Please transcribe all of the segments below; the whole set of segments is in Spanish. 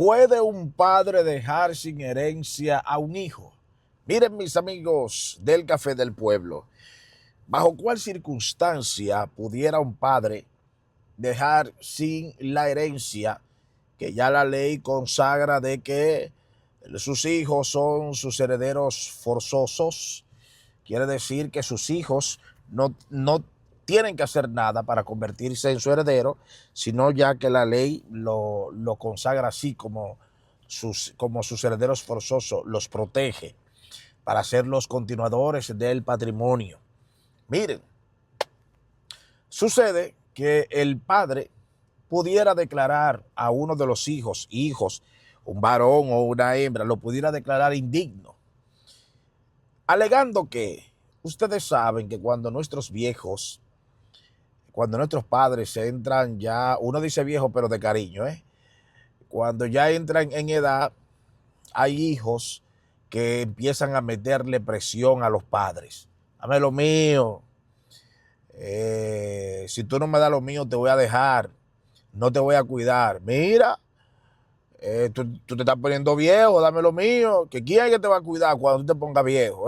¿Puede un padre dejar sin herencia a un hijo? Miren, mis amigos del Café del Pueblo, ¿bajo cuál circunstancia pudiera un padre dejar sin la herencia que ya la ley consagra de que sus hijos son sus herederos forzosos? Quiere decir que sus hijos no tienen que hacer nada para convertirse en su heredero, sino ya que la ley lo consagra así como sus herederos forzosos, los protege para ser los continuadores del patrimonio. Miren, sucede que el padre pudiera declarar a uno de los hijos, un varón o una hembra, lo pudiera declarar indigno, alegando que ustedes saben que cuando nuestros padres entran ya, uno dice viejo pero de cariño, cuando ya entran en edad, hay hijos que empiezan a meterle presión a los padres. Dame lo mío, si tú no me das lo mío te voy a dejar, no te voy a cuidar. Mira, tú te estás poniendo viejo, dame lo mío, que quién es que te va a cuidar cuando tú te pongas viejo,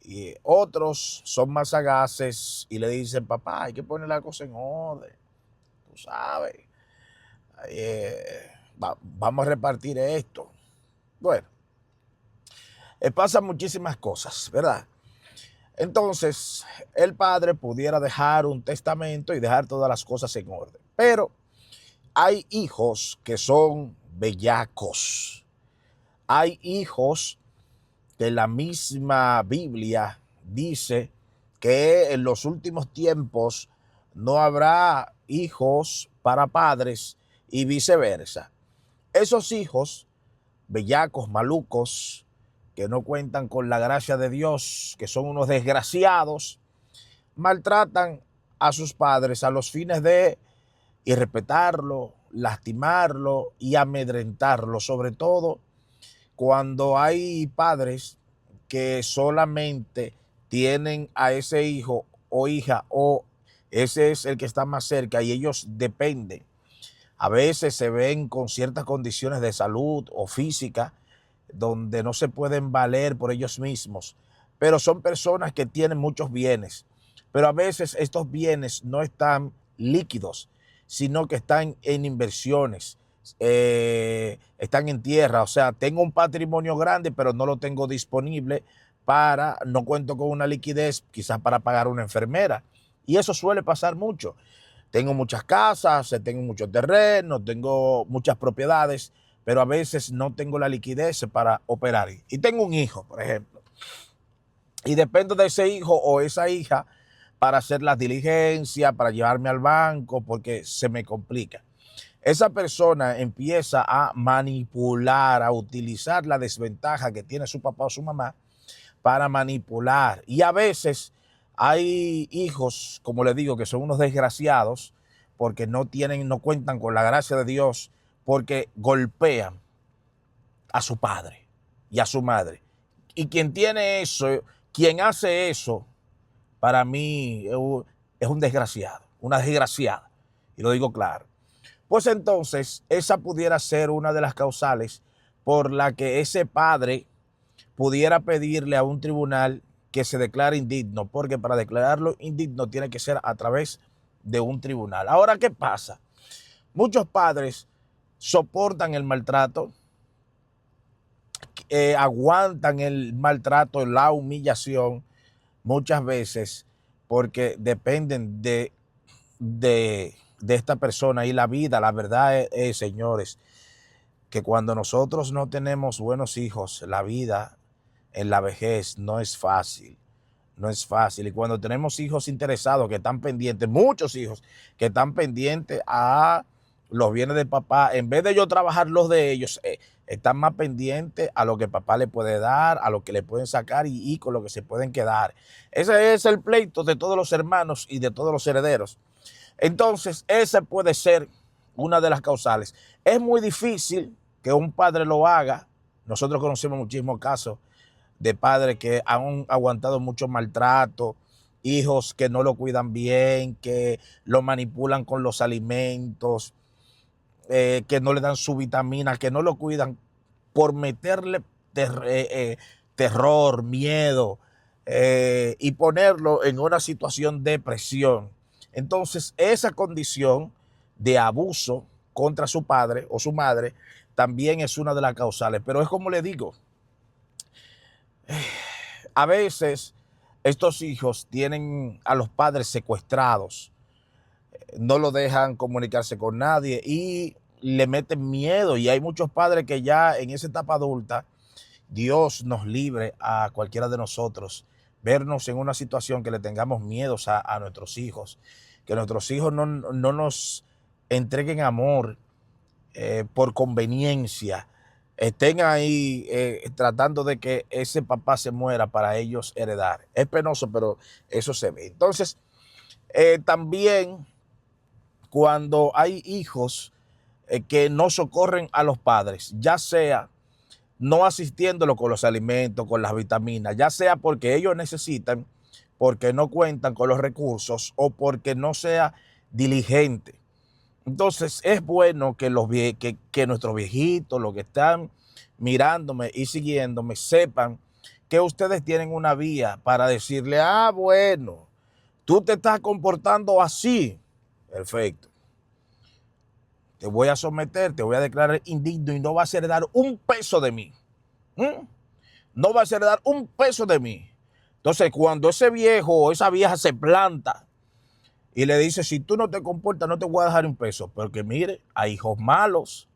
Y otros son más sagaces y le dicen, papá, hay que poner la cosa en orden, tú sabes, vamos a repartir esto. Bueno, pasan muchísimas cosas, ¿verdad? Entonces, el padre pudiera dejar un testamento y dejar todas las cosas en orden. Pero hay hijos que son bellacos. Hay hijos que la misma Biblia dice que en los últimos tiempos no habrá hijos para padres y viceversa. Esos hijos, bellacos, malucos, que no cuentan con la gracia de Dios, que son unos desgraciados, maltratan a sus padres a los fines de irrespetarlo, lastimarlo y amedrentarlo, sobre todo cuando hay padres que solamente tienen a ese hijo o hija o ese es el que está más cerca y ellos dependen. A veces se ven con ciertas condiciones de salud o física donde no se pueden valer por ellos mismos, pero son personas que tienen muchos bienes, pero a veces estos bienes no están líquidos, sino que están en inversiones, están en tierra, o sea, tengo un patrimonio grande, pero no lo tengo disponible no cuento con una liquidez, quizás para pagar una enfermera, y eso suele pasar mucho. Tengo muchas casas, tengo muchos terrenos, tengo muchas propiedades, pero a veces no tengo la liquidez para operar. Y tengo un hijo, por ejemplo, y dependo de ese hijo o esa hija para hacer las diligencias, para llevarme al banco, porque se me complica. Esa persona empieza a manipular, a utilizar la desventaja que tiene su papá o su mamá para manipular. Y a veces hay hijos, como les digo, que son unos desgraciados porque no cuentan con la gracia de Dios, porque golpean a su padre y a su madre. Y quien tiene eso, quien hace eso, para mí es un desgraciado, una desgraciada. Y lo digo claro. Pues entonces, esa pudiera ser una de las causales por la que ese padre pudiera pedirle a un tribunal que se declare indigno, porque para declararlo indigno tiene que ser a través de un tribunal. Ahora, ¿qué pasa? Muchos padres soportan el maltrato, aguantan el maltrato, la humillación, muchas veces porque dependen de esta persona y la vida. La verdad es, señores, que cuando nosotros no tenemos buenos hijos, la vida en la vejez no es fácil. No es fácil. Y cuando tenemos hijos interesados que están pendientes, muchos hijos que están pendientes a los bienes de papá, en vez de yo trabajar los de ellos, están más pendientes a lo que papá le puede dar, a lo que le pueden sacar y con lo que se pueden quedar. Ese es el pleito de todos los hermanos y de todos los herederos. Entonces, esa puede ser una de las causales. Es muy difícil que un padre lo haga. Nosotros conocemos muchísimos casos de padres que han aguantado mucho maltrato, hijos que no lo cuidan bien, que lo manipulan con los alimentos, que no le dan su vitamina, que no lo cuidan, por meterle terror, miedo, y ponerlo en una situación de presión. Entonces, esa condición de abuso contra su padre o su madre también es una de las causales. Pero es como le digo, a veces estos hijos tienen a los padres secuestrados, no lo dejan comunicarse con nadie y le meten miedo. Y hay muchos padres que ya en esa etapa adulta, Dios nos libre a cualquiera de nosotros, vernos en una situación que le tengamos miedos a nuestros hijos, que nuestros hijos no nos entreguen amor por conveniencia, estén ahí tratando de que ese papá se muera para ellos heredar. Es penoso, pero eso se ve. Entonces, también cuando hay hijos que no socorren a los padres, ya sea no asistiéndolo con los alimentos, con las vitaminas, ya sea porque ellos necesitan, porque no cuentan con los recursos o porque no sea diligente. Entonces es bueno que, que nuestros viejitos, los que están mirándome y siguiéndome, sepan que ustedes tienen una vía para decirle, ah, bueno, tú te estás comportando así. Perfecto. Te voy a someter, te voy a declarar indigno y no vas a heredar un peso de mí. No vas a heredar un peso de mí. Entonces, cuando ese viejo o esa vieja se planta y le dice, si tú no te comportas, no te voy a dejar un peso. Porque mire, hay hijos malos.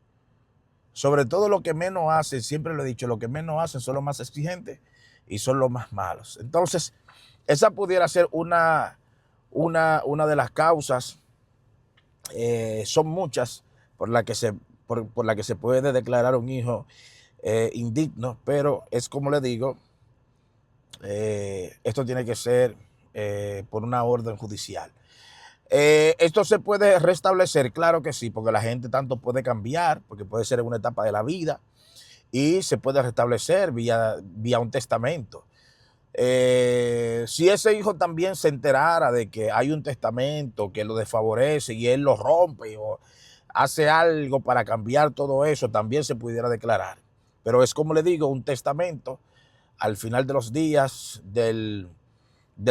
Sobre todo lo que menos hacen, siempre lo he dicho, lo que menos hacen son los más exigentes y son los más malos. Entonces, esa pudiera ser una de las causas. Son muchas por la que se puede declarar un hijo indigno, pero es como le digo, esto tiene que ser por una orden judicial. ¿Esto se puede restablecer? Claro que sí, porque la gente tanto puede cambiar, porque puede ser en una etapa de la vida y se puede restablecer vía un testamento. Si ese hijo también se enterara de que hay un testamento que lo desfavorece y él lo rompe o hace algo para cambiar todo eso, también se pudiera declarar. Pero es como le digo, un testamento al final de los días del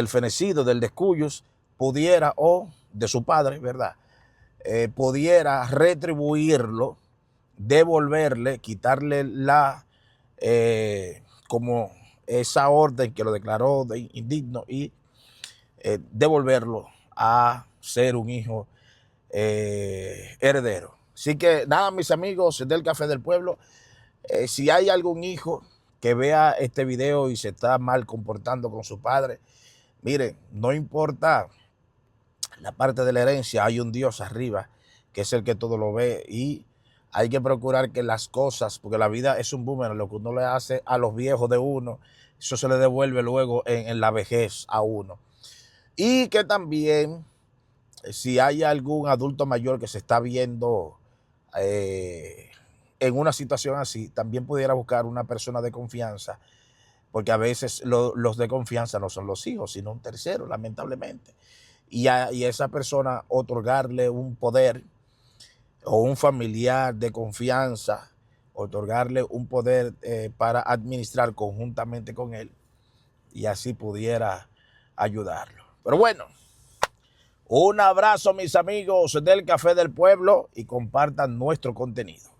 fenecido, del descuyos, pudiera, o de su padre, ¿verdad? Pudiera retribuirlo, devolverle, quitarle como esa orden que lo declaró de indigno y devolverlo a ser un hijo heredero. Así que nada, mis amigos del Café del Pueblo, si hay algún hijo que vea este video y se está mal comportando con su padre, mire, no importa la parte de la herencia, hay un Dios arriba que es el que todo lo ve y hay que procurar que las cosas, porque la vida es un boomerang, lo que uno le hace a los viejos de uno, eso se le devuelve luego en la vejez a uno. Y que también, si hay algún adulto mayor que se está viendo en una situación así, también pudiera buscar una persona de confianza, porque a veces los de confianza no son los hijos, sino un tercero, lamentablemente. Y a esa persona otorgarle un poder o un familiar de confianza, otorgarle un poder para administrar conjuntamente con él y así pudiera ayudarlo. Pero bueno, un abrazo, mis amigos del Café del Pueblo, y compartan nuestro contenido.